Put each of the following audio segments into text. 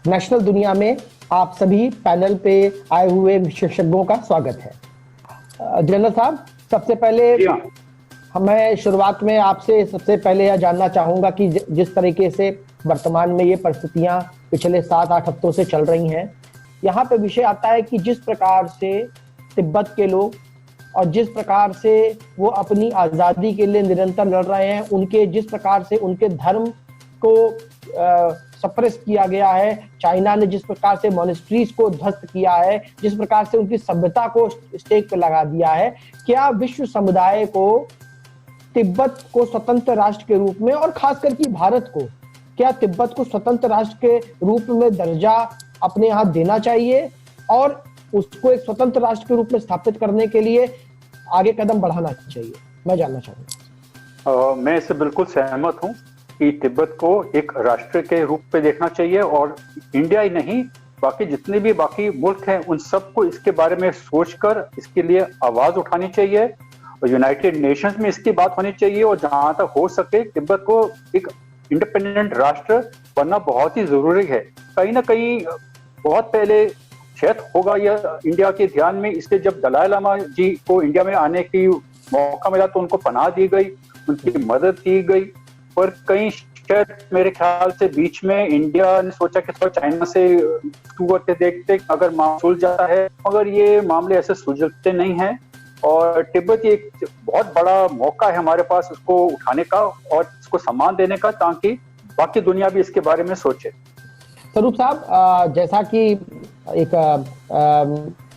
National दुनिया में आप सभी पैनल पे आए हुए विशेषज्ञों का स्वागत है। जनरल साहब, सबसे पहले मैं शुरुआत में आपसे सबसे पहले यह जानना चाहूंगा कि जिस तरीके से वर्तमान में ये परिस्थितियां पिछले 7-8 हफ्तों से चल रही हैं, यहाँ पे विषय आता है कि जिस प्रकार से तिब्बत के लोग और जिस प्रकार से वो अपनी आज़ादी के लिए निरंतर लड़ रहे हैं, उनके जिस प्रकार से उनके धर्म को सप्रेस किया गया है, चाइना ने जिस प्रकार से मॉनेस्ट्रीज को ध्वस्त किया है, जिस प्रकार से उनकी सभ्यता को स्टेक पे लगा दिया है, क्या विश्व समुदाय को तिब्बत को स्वतंत्र राष्ट्र के रूप में और खास करके भारत को क्या तिब्बत को स्वतंत्र राष्ट्र के रूप में दर्जा अपने यहाँ देना चाहिए और उसको एक स्वतंत्र राष्ट्र के रूप में स्थापित करने के लिए आगे कदम बढ़ाना चाहिए? मैं जानना चाहूंगा। मैं इससे बिल्कुल सहमत हूँ कि तिब्बत को एक राष्ट्र के रूप में देखना चाहिए और इंडिया ही नहीं, बाकी जितने भी बाकी मुल्क हैं उन सबको इसके बारे में सोचकर इसके लिए आवाज उठानी चाहिए और यूनाइटेड नेशंस में इसकी बात होनी चाहिए और जहां तक हो सके तिब्बत को एक इंडिपेंडेंट राष्ट्र बनना बहुत ही जरूरी है। कहीं ना कहीं बहुत पहले शायद होगा यह इंडिया के ध्यान में, इसलिए जब दलाई लामा जी को इंडिया में आने की मौका मिला तो उनको पनाह दी गई, उनकी मदद की गई, पर कहीं शायद मेरे ख्याल से बीच में इंडिया ने सोचा कि थोड़ा चाइना से होते देखते अगर मामला सुलझ जाता है, मगर ये मामले ऐसे सुलझते नहीं हैं और तिब्बत एक बहुत बड़ा मौका है हमारे पास उसको उठाने का और इसको सम्मान देने का, ताकि बाकी दुनिया भी इसके बारे में सोचे। स्वरूप साहब, जैसा कि एक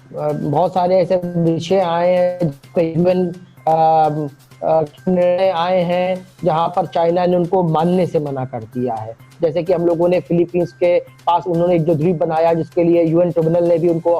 बहुत सारे ऐसे विषय आए हैं, निर्णय आए हैं जहां पर चाइना ने उनको मानने से मना कर दिया है। जैसे कि हम लोगों ने फिलीपींस के पास उन्होंने एक जो द्वीप बनाया जिसके लिए यूएन ट्रिब्यूनल ने भी उनको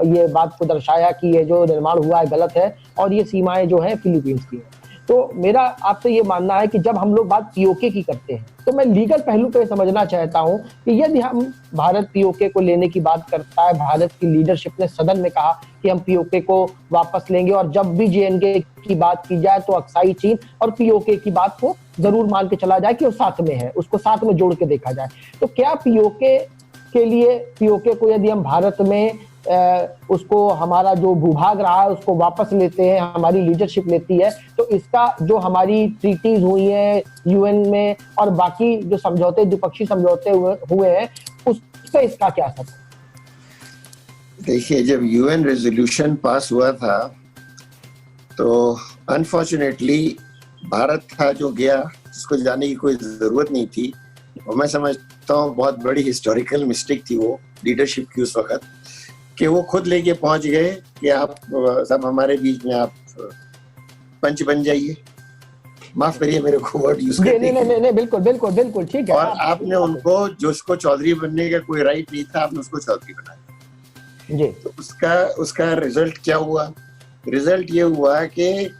ये बात को दर्शाया कि ये जो निर्माण हुआ है गलत है और ये सीमाएं जो हैं फिलीपींस की हैं। तो मेरा आपसे ये मानना है कि जब हम लोग बात पीओके की करते हैं तो मैं लीगल पहलू पे समझना चाहता हूं कि यदि हम भारत पीओके को लेने की बात करता है, भारत की लीडरशिप ने सदन में कहा कि हम पीओके को वापस लेंगे और जब भी जेएनके की बात की जाए तो अक्साई चीन और पीओके की बात को जरूर मान के चला जाए कि वो साथ में है, उसको साथ में जोड़ के देखा जाए। तो क्या पीओके के लिए पीओके को यदि हम भारत में उसको हमारा जो भूभाग रहा है उसको वापस लेते हैं, हमारी लीडरशिप लेती है, तो इसका जो हमारी ट्रीटीज हुई है यूएन में और बाकी जो समझौते द्विपक्षीय समझौते हुए हैं उस पे इसका क्या असर है? देखिए, जब यूएन रेजोल्यूशन पास हुआ था तो अनफॉर्चुनेटली भारत था जो गया, जिसको जाने की कोई जरूरत नहीं थी और मैं समझता हूँ बहुत बड़ी हिस्टोरिकल मिस्टेक थी वो लीडरशिप की उस वक्त कि वो खुद लेके पहुंच गए कि आप सब हमारे बीच में आप पंच बन जाइए। माफ करिए मेरे को वर्ड यूज करने के। नहीं, बिल्कुल ठीक है। और आपने उनको, जो उसको चौधरी बनने का कोई राइट नहीं था, आपने उसको चौधरी बना दिया जी। तो उसका रिजल्ट क्या हुआ? रिजल्ट ये हुआ कि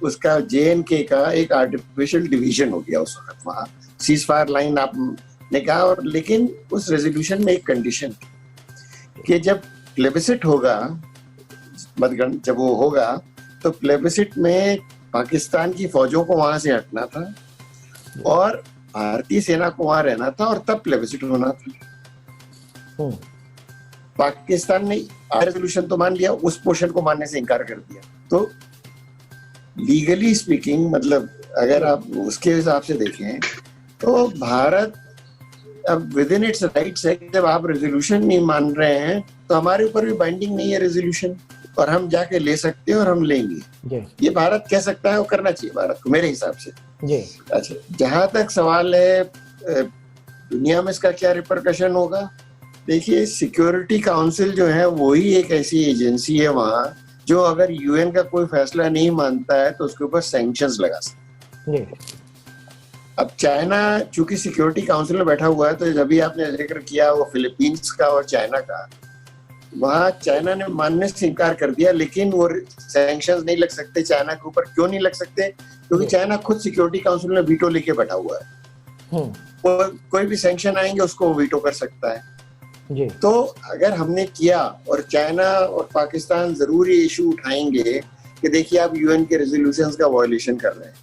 उसका जेएनके का एक आर्टिफिशियल डिवीजन हो गया उस वक्त। वहाँ सीज फायर लाइन आपने कहा, और लेकिन उस रेजोल्यूशन में एक कंडीशन कि जब प्लेबिसिट होगा, मतगणना जब वो होगा तो प्लेबिसिट में पाकिस्तान की फौजों को वहां से हटना था और भारतीय सेना को वहां रहना था और तब प्लेबिसिट होना था। पाकिस्तान ने रेजोल्यूशन तो मान लिया, उस पोर्शन को मानने से इनकार कर दिया। तो लीगली स्पीकिंग, मतलब अगर आप उसके हिसाब से देखें तो भारत अब विद इन इट्स राइट्स है। जब आप रेजोल्यूशन नहीं मान रहे हैं तो हमारे ऊपर भी बाइंडिंग नहीं है रेजोल्यूशन, और हम जाके ले सकते हैं और हम लेंगे। ये भारत कह सकता है, वो करना चाहिए भारत को मेरे हिसाब से जी। अच्छा, जहां तक सवाल है दुनिया में इसका क्या रिपरकशन होगा, देखिए सिक्योरिटी काउंसिल जो है वही एक ऐसी एजेंसी है वहां जो अगर यूएन का कोई फैसला नहीं मानता है तो उसके ऊपर सैंक्शंस लगा सकते हैं। अब चाइना चूंकि सिक्योरिटी काउंसिल में बैठा हुआ है, तो जब भी आपने जिक्र किया वो फिलीपींस का और चाइना का, वहां चाइना ने मानने से इनकार कर दिया, लेकिन वो सैंक्शंस नहीं लग सकते चाइना के ऊपर। क्यों नहीं लग सकते? क्योंकि चाइना खुद सिक्योरिटी काउंसिल में वीटो लेके बैठा हुआ है। कोई भी सैंक्शन आएंगे उसको वीटो कर सकता है जी। तो अगर हमने किया, और चाइना और पाकिस्तान जरूर ये इशू उठाएंगे कि देखिए आप यूएन के रेजोल्यूशंस का वायलेशन कर रहे हैं,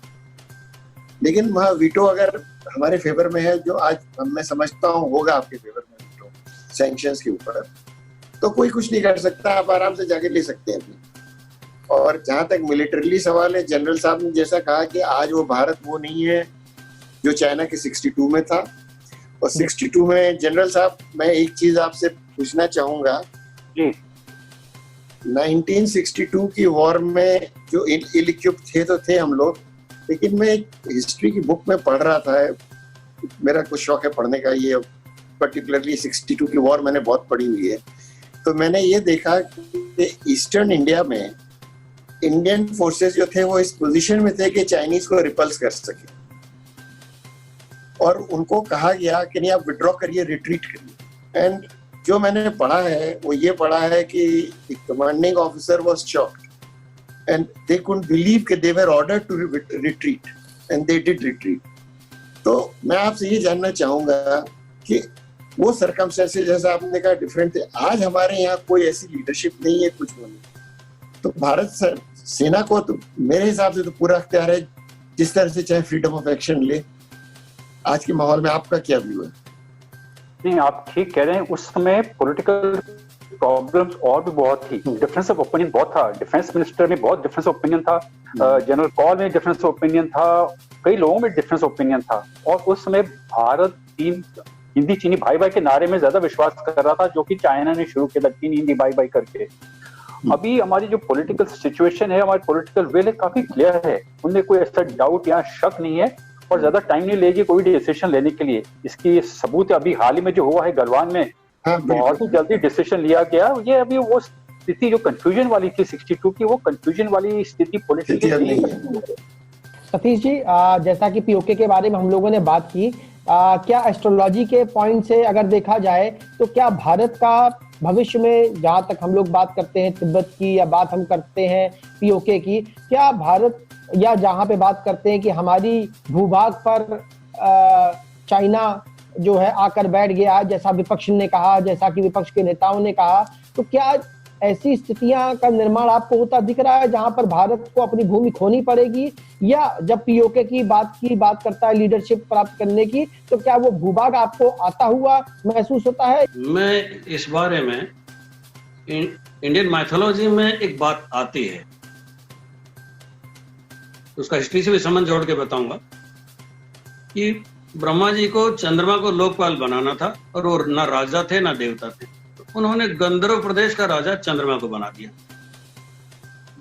लेकिन वहाँ वीटो अगर हमारे फेवर में है, जो आज मैं समझता हूँ होगा आपके फेवर में, सैंक्शंस के ऊपर, तो कोई कुछ नहीं कर सकता, आप आराम से जाके ले सकते हैं अपने। और जहां तक मिलिटरीली सवाल है, जनरल साहब ने जैसा कहा कि आज वो भारत वो नहीं है जो चाइना के 62 में था। और 62 में जनरल साहब, मैं एक चीज आपसे पूछना चाहूंगा जी। 1962 की वॉर में जो इल इक्विप्ड थे तो थे हम लोग, लेकिन मैं एक हिस्ट्री की बुक में पढ़ रहा था, मेरा कुछ शौक है पढ़ने का, ये पर्टिकुलरली 62 की वॉर मैंने बहुत पढ़ी हुई है। तो मैंने ये देखा कि ईस्टर्न इंडिया में इंडियन फोर्सेस जो थे वो इस पोजीशन में थे कि चाइनीज को रिपल्स कर सके, और उनको कहा गया कि नहीं, आप विड्रॉ करिए, रिट्रीट करिए। एंड जो मैंने पढ़ा है वो ये पढ़ा है कि commanding officer was shocked and they couldn't believe कि they were ordered to retreat and they did retreat. तो मैं आपसे ये जानना चाहूंगा कि वो सर्कमस्टेंसेस, जैसा आपने कहा, डिफरेंट थे। आज हमारे यहाँ कोई ऐसी लीडरशिप नहीं है कुछ नहीं, तो भारत सेना को तो मेरे हिसाब से तो पूरा अख्तियार है, जिस तरह से चाहे फ्रीडम ऑफ एक्शन ले। आज के माहौल में आपका क्या व्यू है? नहीं, आप ठीक कह रहे हैं। उस समय पॉलिटिकल प्रॉब्लम्स और भी बहुत थी, डिफरेंस ऑफ ओपिनियन बहुत था, डिफेंस मिनिस्टर में बहुत डिफरेंस ऑफ ओपिनियन था, जनरल कॉल में डिफरेंस ऑफ ओपिनियन था, कई लोगों में डिफरेंस ऑफ ओपिनियन था। और उस समय भारत तीन हिंदी चीनी भाई भाई के नारे में ज्यादा विश्वास कर रहा था, जो कि चाइना ने शुरू किया था, तीन हिंदी भाई भाई करके। अभी हमारी जो पॉलिटिकल सिचुएशन है, हमारी पॉलिटिकल विल है, काफी क्लियर है, उनमें कोई ऐसा डाउट या शक नहीं है, और ज्यादा टाइम नहीं लेगी कोई डिसीजन लेने के लिए। इसकी सबूत अभी हाल ही में जो हुआ है गलवान में, बहुत ही जल्दी डिसीजन लिया गया। ये अभी वो स्थिति जो कंफ्यूजन वाली थी 62 की, वो कंफ्यूजन वाली स्थिति पॉलिटिकल नहीं है। सतीश जी, जैसा कि पीओके के बारे में हम लोगों ने बात की, क्या एस्ट्रोलॉजी के पॉइंट से अगर देखा जाए तो क्या भारत का भविष्य में, जहां तक हम लोग बात करते हैं तिब्बत की या बात हम करते हैं पीओके की, क्या भारत, या जहां पे बात करते हैं कि हमारी भूभाग पर चाइना जो है आकर बैठ गया, जैसा विपक्ष ने कहा, जैसा कि विपक्ष के नेताओं ने कहा, तो क्या ऐसी स्थितियां का निर्माण आपको होता दिख रहा है जहां पर भारत को अपनी भूमि खोनी पड़ेगी? या जब पीओके की बात करता है लीडरशिप प्राप्त करने की, तो क्या वो भूभाग आपको आता हुआ महसूस होता है? मैं इस बारे में, इंडियन माइथोलॉजी में एक बात आती है, उसका हिस्ट्री से भी संबंध जोड़ के बताऊंगा, कि ब्रह्मा जी को चंद्रमा को लोकपाल बनाना था, और वो ना राजा थे ना देवता थे, तो उन्होंने गंधर्व प्रदेश का राजा चंद्रमा को बना दिया।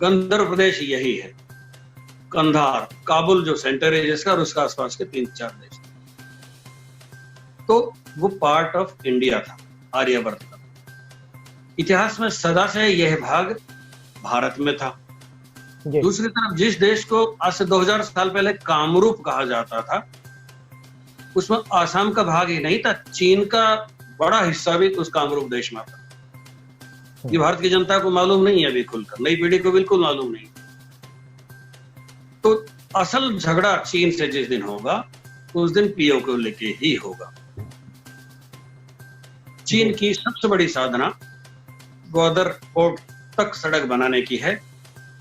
गंधर्व प्रदेश यही है, कंधार, काबुल जो सेंटर है जिसका, और उसका आसपास के 3-4 देश, तो वो पार्ट ऑफ इंडिया था, आर्यवर्त का। इतिहास में सदा से यह भाग भारत में था। दूसरी तरफ जिस देश को आज से 2000 साल पहले कामरूप कहा जाता था, उसमें आसाम का भाग ही नहीं था, चीन का बड़ा हिस्सा भी उस कामरूप देश में था। ये भारत की जनता को मालूम नहीं है अभी खुलकर, नई पीढ़ी को बिल्कुल मालूम नहीं। तो असल झगड़ा चीन से जिस दिन होगा, उस दिन पीओके को लेके ही होगा। चीन की सबसे बड़ी साधना ग्वादर पोर्ट तक सड़क बनाने की है,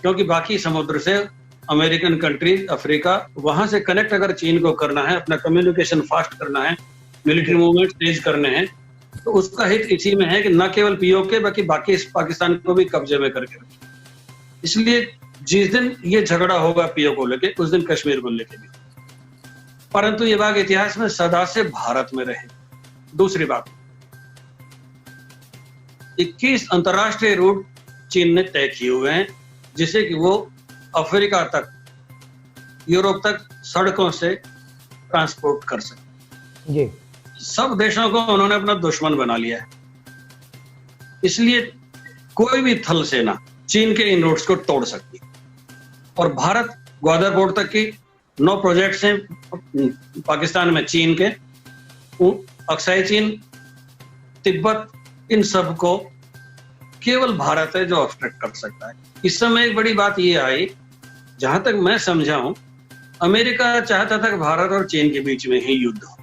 क्योंकि बाकी समुद्र से अमेरिकन कंट्रीज, अफ्रीका, वहां से कनेक्ट अगर चीन को करना है, अपना कम्युनिकेशन फास्ट करना है, मिलिट्री मूवमेंट तेज करने हैं, तो उसका हित इसी में है कि न केवल पीओके बल्कि बाकी पाकिस्तान को भी कब्जे में करके रखे। इसलिए जिस दिन ये झगड़ा होगा पीओके को लेके, उस दिन कश्मीर को लेके भी। परंतु ये बात इतिहास में सदा से भारत में रहे। दूसरी बात, 21 अंतरराष्ट्रीय रूट चीन ने तय किए हुए हैं, जिसे कि वो अफ्रीका तक, यूरोप तक सड़कों से ट्रांसपोर्ट कर सके। जी। सब देशों को उन्होंने अपना दुश्मन बना लिया है, इसलिए कोई भी थल सेना चीन के इन रूट्स को तोड़ सकती है। और भारत ग्वादर पोर्ट तक की 9 प्रोजेक्ट्स हैं पाकिस्तान में चीन के, अक्साई चीन, तिब्बत, इन सब को केवल भारत है जो ऑब्स्ट्रक्ट कर सकता है। इस समय एक बड़ी बात ये आई, जहां तक मैं समझा हूं, अमेरिका चाहता था कि भारत और चीन के बीच में ही युद्ध हो।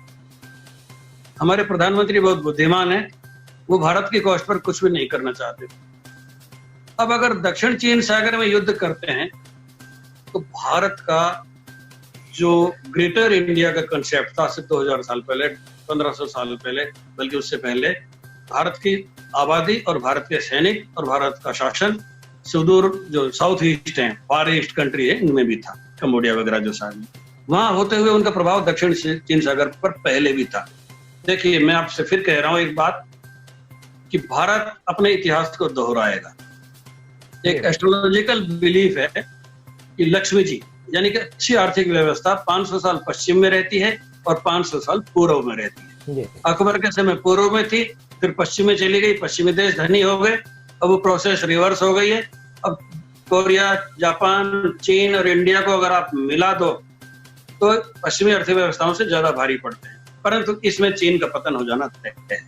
हमारे प्रधानमंत्री बहुत बुद्धिमान है, वो भारत की कॉस्ट पर कुछ भी नहीं करना चाहते। अब अगर दक्षिण चीन सागर में युद्ध करते हैं, तो भारत का जो ग्रेटर इंडिया का कंसेप्ट था 2000 साल पहले, 1500 साल पहले, बल्कि उससे पहले, भारत की आबादी और भारत के सैनिक और भारत का शासन सुदूर जो साउथ ईस्ट है, फार ईस्ट कंट्री है, इनमें भी था, कंबोडिया वगैरह जो सामने, वहां होते हुए उनका प्रभाव दक्षिण चीन सागर पर पहले भी था। देखिए, मैं आपसे फिर कह रहा हूं एक बात कि भारत अपने इतिहास को दोहराएगा। एक एस्ट्रोलॉजिकल बिलीफ है कि लक्ष्मी जी यानी कि अच्छी आर्थिक व्यवस्था 500 साल पश्चिम में रहती है और 500 साल पूर्व में रहती है। अकबर के समय पूर्व में थी, फिर पश्चिम में चली गई, पश्चिमी देश धनी हो गए, अब वो प्रोसेस रिवर्स हो गई है। अब कोरिया, जापान, चीन और इंडिया को अगर आप मिला दो तो पश्चिमी अर्थव्यवस्थाओं से ज्यादा भारी पड़ते हैं, परंतु इसमें चीन का पतन हो जाना तय है।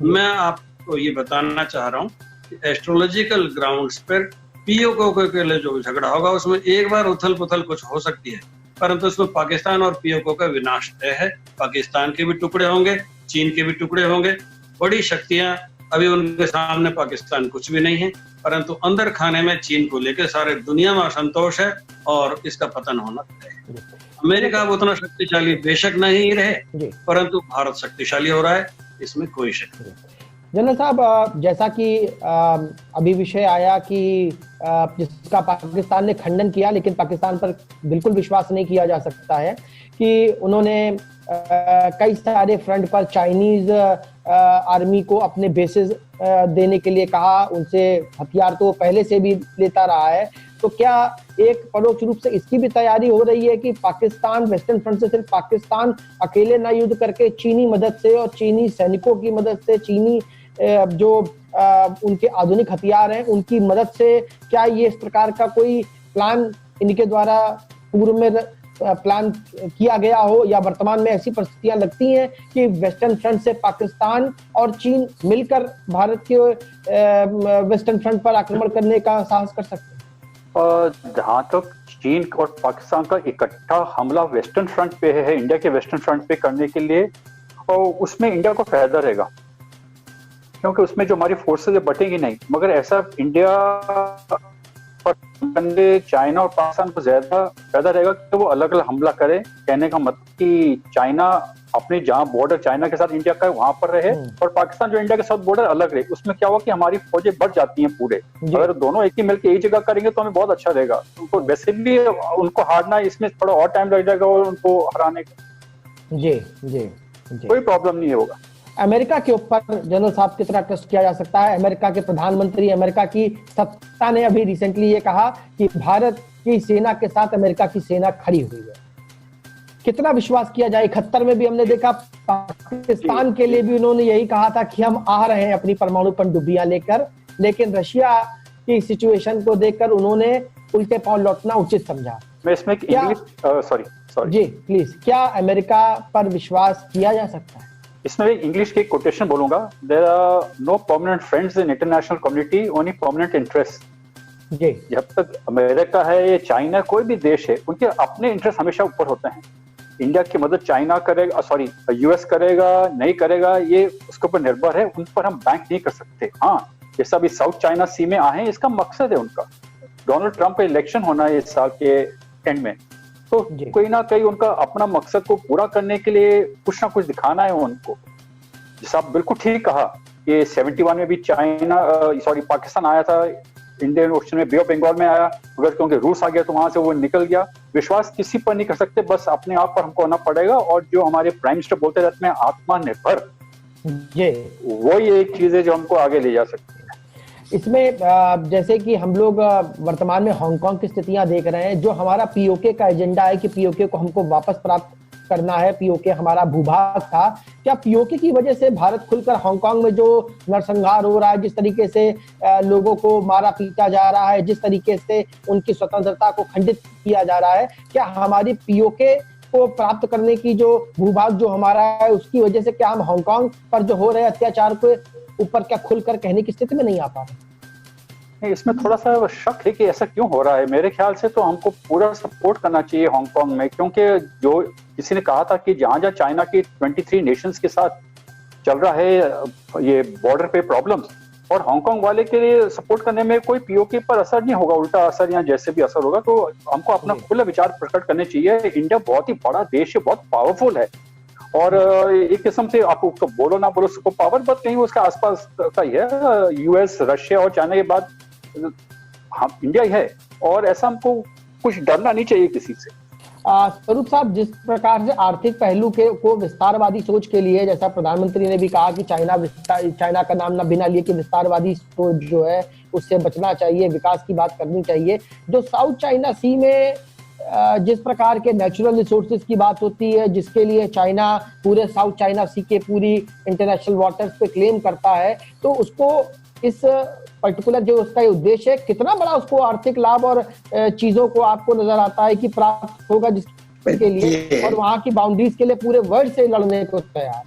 मैं आपको ये बताना चाह रहा हूँ कि एस्ट्रोलॉजिकल ग्राउंड्स पर पीओके के लिए जो झगड़ा होगा उसमें एक बार उथल पुथल कुछ हो सकती है, परंतु उसमें पाकिस्तान और पीओके का विनाश तय है। पाकिस्तान के भी टुकड़े होंगे, चीन के भी टुकड़े होंगे, बड़ी शक्तियां, अभी उनके सामने पाकिस्तान कुछ भी नहीं है, परंतु अंदर खाने में चीन को लेकर सारे दुनिया में असंतोष है और इसका पतन होना तय है। अमेरिका उतना शक्तिशाली बेशक नहीं रहे, परंतु भारत शक्तिशाली हो रहा है, इसमें कोई शक नहीं। जनरल साहब, जैसा कि अभी विषय आया कि जिसका पाकिस्तान ने खंडन किया, लेकिन पाकिस्तान पर बिल्कुल विश्वास नहीं किया जा सकता है कि उन्होंने कई सारे फ्रंट पर चाइनीज आर्मी को अपने बेसेस देने के लिए कहा, उनसे हथियार तो पहले से भी लेता रहा है। तो क्या एक परोक्ष रूप से इसकी भी तैयारी हो रही है कि पाकिस्तान वेस्टर्न फ्रंट से सिर्फ पाकिस्तान अकेले ना युद्ध करके चीनी मदद से और चीनी सैनिकों की मदद से, चीनी जो उनके आधुनिक हथियार हैं उनकी मदद से, क्या ये इस प्रकार का कोई प्लान इनके द्वारा पूर्व में प्लान किया गया हो, या वर्तमान में ऐसी परिस्थितियां लगती हैं कि वेस्टर्न फ्रंट से पाकिस्तान और चीन मिलकर भारत के वेस्टर्न फ्रंट पर आक्रमण करने का साहस कर सकते हैं? जहां तक चीन और पाकिस्तान का इकट्ठा हमला वेस्टर्न फ्रंट पे है, इंडिया के वेस्टर्न फ्रंट पे करने के लिए, और उसमें इंडिया को फायदा रहेगा, क्योंकि उसमें जो हमारी फोर्सेज है बटेंगी नहीं। मगर ऐसा इंडिया पर चाइना और पाकिस्तान को ज्यादा फायदा रहेगा कि वो अलग अलग हमला करे। कहने का मतलब कि चाइना अपने जहां बॉर्डर चाइना के साथ इंडिया का वहां पर रहे और पाकिस्तान जो इंडिया के साथ बॉर्डर अलग रहे। उसमें क्या हुआ कि हमारी फौजें बढ़ जाती हैं पूरे। अगर दोनों एक ही मिलकर एक जगह करेंगे तो हमें बहुत अच्छा रहेगा। उनको वैसे भी उनको हारना, इसमें थोड़ा और टाइम लग जाएगा और उनको हराने का जी कोई प्रॉब्लम नहीं होगा। अमेरिका के ऊपर जनरल साहब कितना ट्रस्ट किया जा सकता है? अमेरिका के प्रधानमंत्री, अमेरिका की सत्ता ने अभी रिसेंटली ये कहा कि भारत की सेना के साथ अमेरिका की सेना खड़ी हुई है। कितना विश्वास किया जाए? 71 में भी हमने देखा, पाकिस्तान के लिए भी उन्होंने यही कहा था कि हम आ रहे हैं अपनी परमाणु पनडुब्बियां लेकर, लेकिन रशिया की सिचुएशन को देखकर उन्होंने उल्टे पांव लौटना उचित समझा। मैं इसमें सॉरी जी प्लीज, क्या अमेरिका पर विश्वास किया जा सकता है? इसमें एक इंग्लिश की कोटेशन बोलूंगा, there are no permanent friends in international community, only permanent interest. जी, जब तक अमेरिका है, ये चाइना, कोई भी देश है, उनके अपने इंटरेस्ट हमेशा ऊपर होते हैं। इंडिया की मदद चाइना करेगा, यूएस करेगा नहीं करेगा, ये उसके ऊपर निर्भर है, उन पर हम बैंक नहीं कर सकते। हाँ, जैसा अभी साउथ चाइना सी में आए, इसका मकसद है उनका, डोनाल्ड ट्रंप का इलेक्शन होना है इस साल के एंड में, तो कोई ना कहीं उनका अपना मकसद को पूरा करने के लिए कुछ ना कुछ दिखाना है उनको। जैसा आप बिल्कुल ठीक कहा कि 71 में भी पाकिस्तान आया था, इंडियन ओशन में, बे ऑफ बंगाल में आया, मगर क्योंकि रूस आ गया तो वहां से वो निकल गया। विश्वास किसी पर नहीं कर सकते, बस अपने आप पर हमको होना पड़ेगा। और जो हमारे प्राइम मिनिस्टर बोलते रहते हैं आत्मनिर्भर, वो ये एक चीज है जो हमको आगे ले जा सकती है। इसमें जैसे कि हम लोग वर्तमान में हांगकांग की स्थितियां देख रहे हैं, जो हमारा पीओके का एजेंडा है कि पीओके को हमको वापस प्राप्त करना है, पीओके हमारा भूभाग था, क्या पीओके की वजह से भारत खुलकर हांगकांग में जो नरसंहार हो रहा है, जिस तरीके से लोगों को मारा पीटा जा रहा है, जिस तरीके से उनकी स्वतंत्रता को खंडित किया जा रहा है, क्या हमारी पीओके को प्राप्त करने की जो भूभाग जो हमारा है उसकी वजह से क्या हम हांगकांग पर जो हो रहे अत्याचार को ऊपर क्या खुलकर कहने की स्थिति में नहीं आ पा रहे? इसमें थोड़ा सा शक है कि ऐसा क्यों हो रहा है। मेरे ख्याल से तो हमको पूरा सपोर्ट करना चाहिए हांगकांग में, क्योंकि जो किसी ने कहा था कि जहां जहां चाइना की 23 नेशंस के साथ चल रहा है ये बॉर्डर पे प्रॉब्लम्स, और हांगकांग वाले के लिए सपोर्ट करने में कोई पीओके पर असर नहीं होगा, उल्टा असर या जैसे भी असर होगा। तो हमको अपना खुला विचार प्रकट करने चाहिए। इंडिया बहुत ही बड़ा देश है, बहुत पावरफुल है, और एक किस्म से आप उसको बोलो ना बोलो सुपर पावर, बट कहीं उसके आसपास का ही है। यूएस, रशिया और चाइना के बाद हम इंडिया ही है, और ऐसा हमको कुछ डरना नहीं चाहिए किसी से। स्वरूप साहब, जिस प्रकार से आर्थिक पहलू को विस्तारवादी सोच के लिए, जैसा प्रधानमंत्री ने भी कहा कि चाइना का नाम ना बिना लिए कि विस्तारवादी सोच जो है उससे बचना चाहिए, विकास की बात करनी चाहिए। जो साउथ चाइना सी में जिस प्रकार के नेचुरल रिसोर्सेज की बात होती है, जिसके लिए चाइना पूरे साउथ चाइना सी के पूरी इंटरनेशनल वाटर्स पे क्लेम करता है, तो उसको इस पर्टिकुलर जो उसका उद्देश्य है, कितना बड़ा उसको आर्थिक लाभ और चीजों को आपको नजर आता है कि प्राप्त होगा जिसके लिए, और वहां की बाउंड्रीज के लिए पूरे वर्ल्ड से लड़ने को तैयार।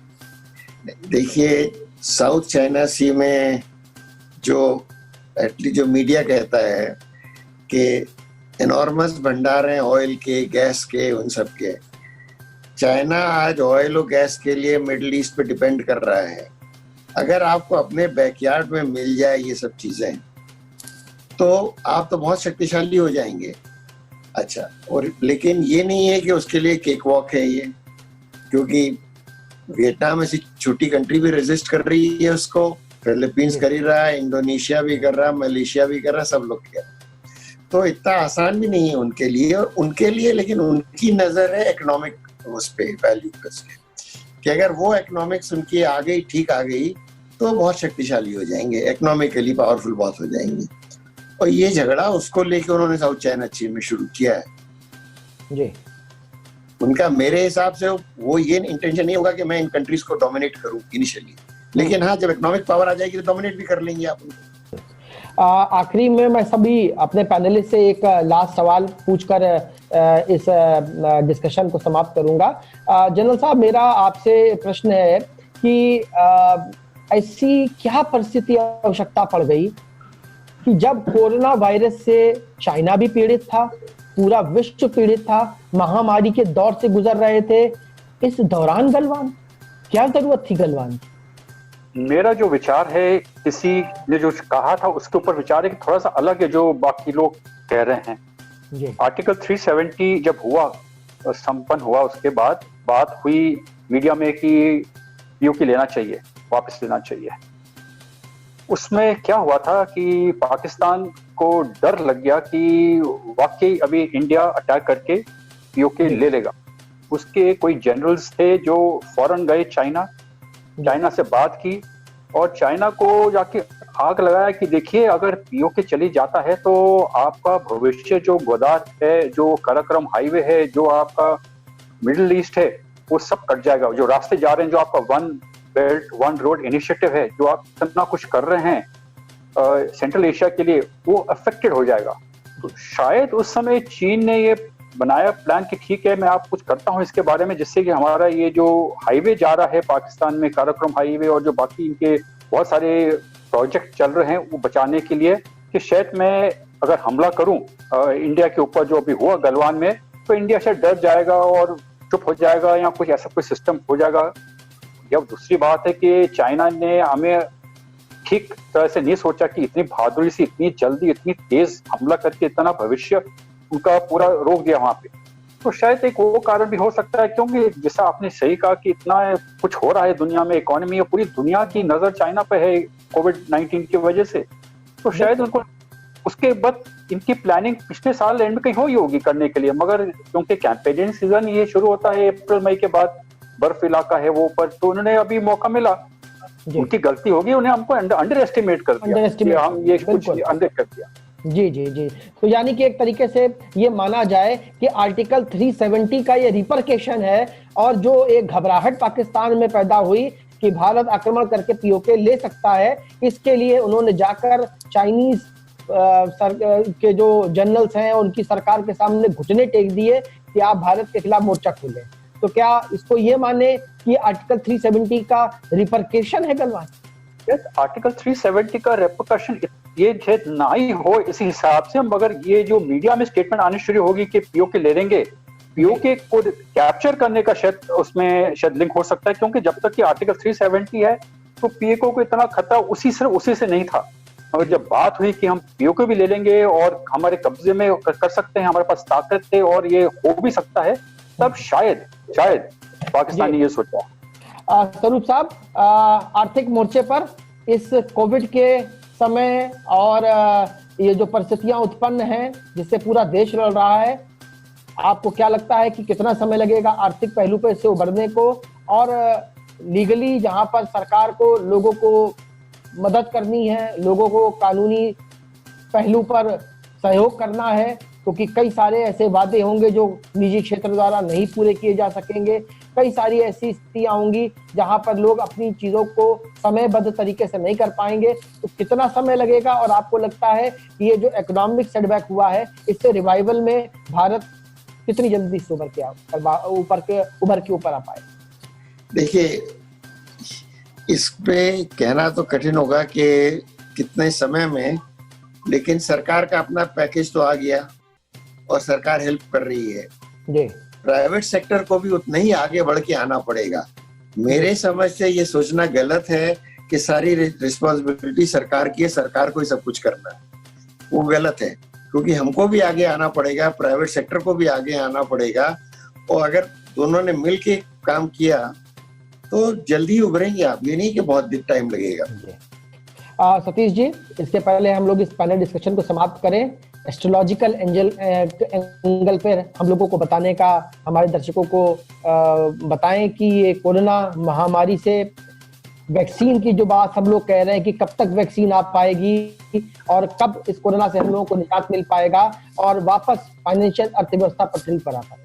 देखिए, साउथ चाइना सी में जो एटलीस्ट जो मीडिया कहता है कि एनॉर्मस भंडार हैं ऑयल के, गैस के, उन सब के। चाइना आज ऑयल और गैस के लिए मिडिल ईस्ट पे डिपेंड कर रहा है। अगर आपको अपने बैकयार्ड में मिल जाए ये सब चीजें, तो आप तो बहुत शक्तिशाली हो जाएंगे। अच्छा, और लेकिन ये नहीं है कि उसके लिए केक वॉक है ये, क्योंकि वियतनाम ऐसी छोटी कंट्री भी रेजिस्ट कर रही है उसको, फिलीपींस कर ही रहा है, इंडोनेशिया भी कर रहा है, मलेशिया भी कर रहा है, सब लोग कर रहे हैं। तो इतना आसान भी नहीं है उनके लिए, और उनके लिए लेकिन उनकी नजर है इकोनॉमिक उस पे, वैल्यू पे, कि अगर वो इकोनॉमिक्स उनकी आ गई, ठीक आ गई, तो बहुत शक्तिशाली हो जाएंगे, इकोनॉमिकली पावरफुल बहुत हो जाएंगे। और ये झगड़ा उसको लेके उन्होंने साउथ चाइना सी में शुरू किया है जी। उनका मेरे हिसाब से वो ये इंटेंशन नहीं होगा कि मैं इन कंट्रीज को डोमिनेट करूं इनिशियली, लेकिन हाँ, जब इकोनॉमिक पावर आ जाएगी तो डोमिनेट भी कर लेंगे आप उनको। आखिरी में मैं सभी अपने पैनलिस्ट से एक लास्ट सवाल पूछकर इस डिस्कशन को समाप्त करूंगा। जनरल साहब, मेरा आपसे प्रश्न है कि ऐसी क्या परिस्थिति आवश्यकता पड़ गई कि जब कोरोना वायरस से चाइना भी पीड़ित था, पूरा विश्व पीड़ित था, महामारी के दौर से गुजर रहे थे, इस दौरान गलवान, क्या जरूरत थी गलवान? मेरा जो विचार है, किसी ने जो कहा था उसके ऊपर विचार है कि थोड़ा सा अलग है जो बाकी लोग कह रहे हैं। आर्टिकल 370 जब हुआ, संपन्न हुआ, उसके बाद बात हुई मीडिया में कि पीओके लेना चाहिए, वापस लेना चाहिए। उसमें क्या हुआ था कि पाकिस्तान को डर लग गया कि वाकई अभी इंडिया अटैक करके पीओके ले लेगा। उसके कोई जनरल्स थे जो फौरन गए चाइना से बात की, और चाइना को जाके आग लगाया कि देखिए, अगर पीओके चली जाता है तो आपका भविष्य, जो गोदार है, जो काराकोरम हाईवे है, जो आपका मिडिल ईस्ट है, वो सब कट जाएगा। जो रास्ते जा रहे हैं, जो आपका one belt one road initiative है, जो आप इतना कुछ कर रहे हैं सेंट्रल एशिया के लिए, वो अफेक्टेड हो जाएगा। तो शायद उस समय चीन ने ये बनाया प्लान कि ठीक है, मैं आप कुछ करता हूं इसके बारे में, जिससे कि हमारा ये जो हाईवे जा रहा है पाकिस्तान में, काराकोरम हाईवे, और जो बाकी इनके बहुत सारे प्रोजेक्ट चल रहे हैं, वो बचाने के लिए, कि शायद मैं अगर हमला करूं इंडिया के ऊपर, जो अभी हुआ गलवान में, तो इंडिया शायद डर जाएगा और चुप हो जाएगा, या कुछ ऐसा कोई सिस्टम हो जाएगा। अब दूसरी बात है कि चाइना ने हमें ठीक तरह से नहीं सोचा कि इतनी बहादुरी से, इतनी जल्दी, इतनी तेज हमला करके इतना भविष्य उनका पूरा रोक दिया वहां पे। तो शायद एक वो कारण भी हो सकता है, क्योंकि जैसा आपने सही कहा कि इतना कुछ हो रहा है दुनिया में, इकोनॉमी और पूरी दुनिया की नजर चाइना पे है कोविड-19 की वजह से। तो शायद उनको उसके बाद इनकी प्लानिंग पिछले साल एंड में कहीं हुई होगी करने के लिए, मगर क्योंकि कैंपेनिंग सीजन ये शुरू होता है अप्रैल मई के बाद, बर्फ इलाका है वो पर, तो उन्होंने अभी मौका मिला। उनकी गलती होगी, उन्हें हमको अंडर एस्टिमेट कर दिया, हम ये कुछ अंडर कर दिया। जी जी जी। तो यानी कि एक तरीके से ये माना जाए कि आर्टिकल 370 का ये रिपरकेशन है, और जो एक घबराहट पाकिस्तान में पैदा हुई कि भारत आक्रमण करके पीओके ले सकता है, इसके लिए उन्होंने जाकर चाइनीज के जो जनरल्स हैं उनकी सरकार के सामने घुटने टेक दिए कि आप भारत के खिलाफ मोर्चा खोलें। तो क्या इसको ये माने कि आर्टिकल 370 का रिपरकेशन है गलवान? आर्टिकल 370 का रिपरकशन ये शायद ना ही हो इसी हिसाब से, मगर ये जो मीडिया में स्टेटमेंट आनी शुरू होगी कि पीओके ले लेंगे, पीओके को कैप्चर करने का शायद उसमें शायद लिंक हो सकता है, क्योंकि जब तक कि आर्टिकल 370 है तो पीओके को इतना खतरा उसी से नहीं था। और जब बात हुई कि हम पीओके भी ले लेंगे और हमारे कब्जे में कर सकते हैं, हमारे पास ताकत है और ये हो भी सकता है, तब शायद पाकिस्तान ने ये सोचा। स्वरूप साहब, आर्थिक मोर्चे पर इस कोविड के समय और ये जो परिस्थितियां उत्पन्न हैं जिससे पूरा देश लड़ रहा है, आपको क्या लगता है कि कितना समय लगेगा आर्थिक पहलू पर इससे उभरने को, और लीगली जहां पर सरकार को लोगों को मदद करनी है, लोगों को कानूनी पहलू पर सहयोग करना है, क्योंकि कई सारे ऐसे वादे होंगे जो निजी क्षेत्र द्वारा नहीं पूरे किए जा सकेंगे, कई सारी ऐसी स्थितियां होंगी जहां पर लोग अपनी चीजों को समयबद्ध तरीके से नहीं कर पाएंगे, तो कितना समय लगेगा? और आपको लगता है कि ये जो इकोनॉमिक सेटबैक हुआ है इससे रिवाइवल में भारत कितनी जल्दी से उभर के ऊपर आ पाए? देखिए, इस पे कहना तो कठिन होगा कि कितने समय में, लेकिन सरकार का अपना पैकेज तो आ गया और सरकार हेल्प कर रही है जी। प्राइवेट सेक्टर को भी उतना ही आगे बढ़ के आना पड़ेगा। मेरे समझ से ये सोचना गलत है कि सारी रिस्पॉन्सिबिलिटी सरकार की है, सरकार को ही सब कुछ करना है, वो गलत है, क्योंकि हमको भी आगे आना पड़ेगा, प्राइवेट सेक्टर को भी आगे आना पड़ेगा, और अगर दोनों ने मिल के काम किया तो जल्दी उभरेंगे आप, ये नहीं कि बहुत टाइम लगेगा। सतीश जी, इसके पहले हम लोग इस पैनल डिस्कशन को समाप्त करें, एस्ट्रोलॉजिकल एंगल पर हम लोगों को बताने का, हमारे दर्शकों को बताएं कि ये कोरोना महामारी से वैक्सीन की जो बात सब लोग कह रहे हैं कि कब तक वैक्सीन आ पाएगी और कब इस कोरोना से हम लोगों को निजात मिल पाएगा और वापस फाइनेंशियल अर्थव्यवस्था पटरी पर आ पाएगी।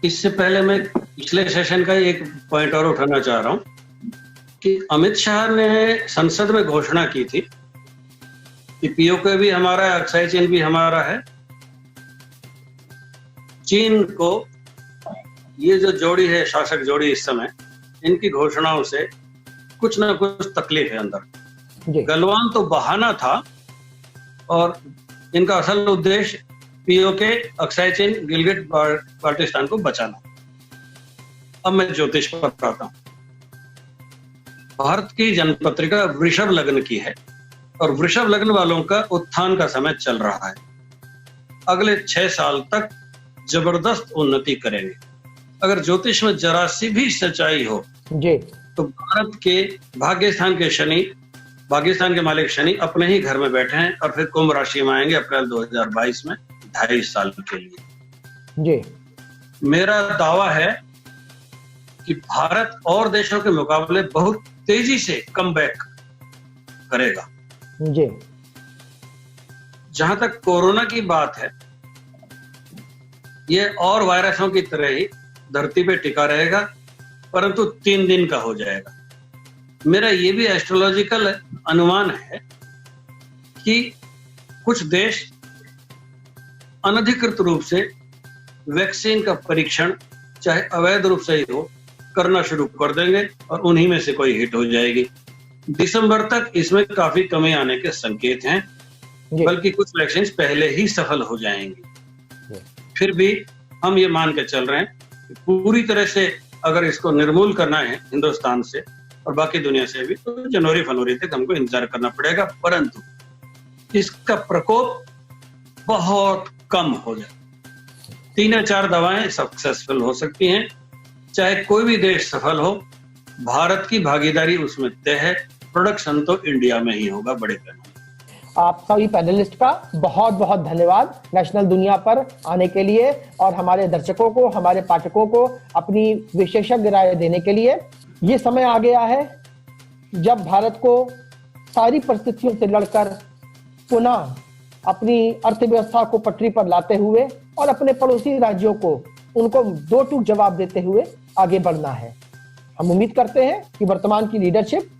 इससे पहले मैं पिछले सेशन का एक पॉइंट और उठाना चाह रहा हूं कि अमित शाह ने संसद में घोषणा की थी कि पीओके भी हमारा है, अक्साई चीन भी हमारा है। चीन को ये जो जोड़ी है, शासक जोड़ी इस समय, इनकी घोषणाओं से कुछ ना कुछ तकलीफ है अंदर। गलवान तो बहाना था और इनका असल उद्देश्य पीओके, अक्साई चीन, गिलगिट बाल्टिस्तान को बचाना। अब मैं ज्योतिष पर आता हूं। भारत की जनपत्रिका वृषभ लग्न की है और वृषभ लग्न वालों का उत्थान का समय चल रहा है। अगले 6 साल तक जबरदस्त उन्नति करेंगे। अगर ज्योतिष में जरा सी भी सच्चाई हो जी, तो भारत के भाग्यस्थान के मालिक शनि अपने ही घर में बैठे हैं और फिर कुंभ राशि में आएंगे अप्रैल 2022 में 2.5 साल के लिए। जी, मेरा दावा है कि भारत और देशों के मुकाबले बहुत तेजी से कमबैक करेगा। जी, जहां तक कोरोना की बात है, ये और वायरसों की तरह ही धरती पे टिका रहेगा, परंतु 3 दिन का हो जाएगा। मेरा ये भी एस्ट्रोलॉजिकल अनुमान है कि कुछ देश अनधिकृत रूप से वैक्सीन का परीक्षण, चाहे अवैध रूप से ही हो, करना शुरू कर देंगे और उन्हीं में से कोई हिट हो जाएगी। दिसंबर तक इसमें काफी कमी आने के संकेत हैं, बल्कि कुछ वैक्सीन पहले ही सफल हो जाएंगी। फिर भी हम ये मान के चल रहे हैं कि पूरी तरह से अगर इसको निर्मूल करना है हिंदुस्तान से और बाकी दुनिया से भी, तो जनवरी-फरवरी तक हमको इंतजार करना पड़ेगा, परंतु इसका प्रकोप बहुत कम हो जाए। 3 या 4 दवाएं सक्सेसफुल हो सकती हैं, चाहे कोई भी देश सफल हो, भारत की भागीदारी उसमें तय है। प्रोडक्शन तो इंडिया में ही होगा बड़े पैमाने। आप सभी पैनलिस्ट का बहुत बहुत धन्यवाद नेशनल दुनिया पर आने के लिए और हमारे दर्शकों को, हमारे पाठकों को अपनी विशेषज्ञ राय देने के लिए। ये समय आ गया है जब भारत को सारी परिस्थितियों से लड़कर पुनः अपनी अर्थव्यवस्था को पटरी पर लाते हुए और अपने पड़ोसी राज्यों को उनको दो टूक जवाब देते हुए आगे बढ़ना है। हम उम्मीद करते हैं कि वर्तमान की लीडरशिप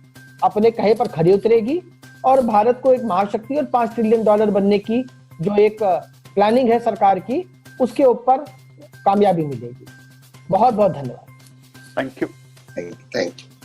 अपने कहे पर खड़ी उतरेगी और भारत को एक महाशक्ति और $5 ट्रिलियन बनने की जो एक प्लानिंग है सरकार की, उसके ऊपर कामयाबी मिलेगी। बहुत बहुत धन्यवाद। Thank you. Thank you.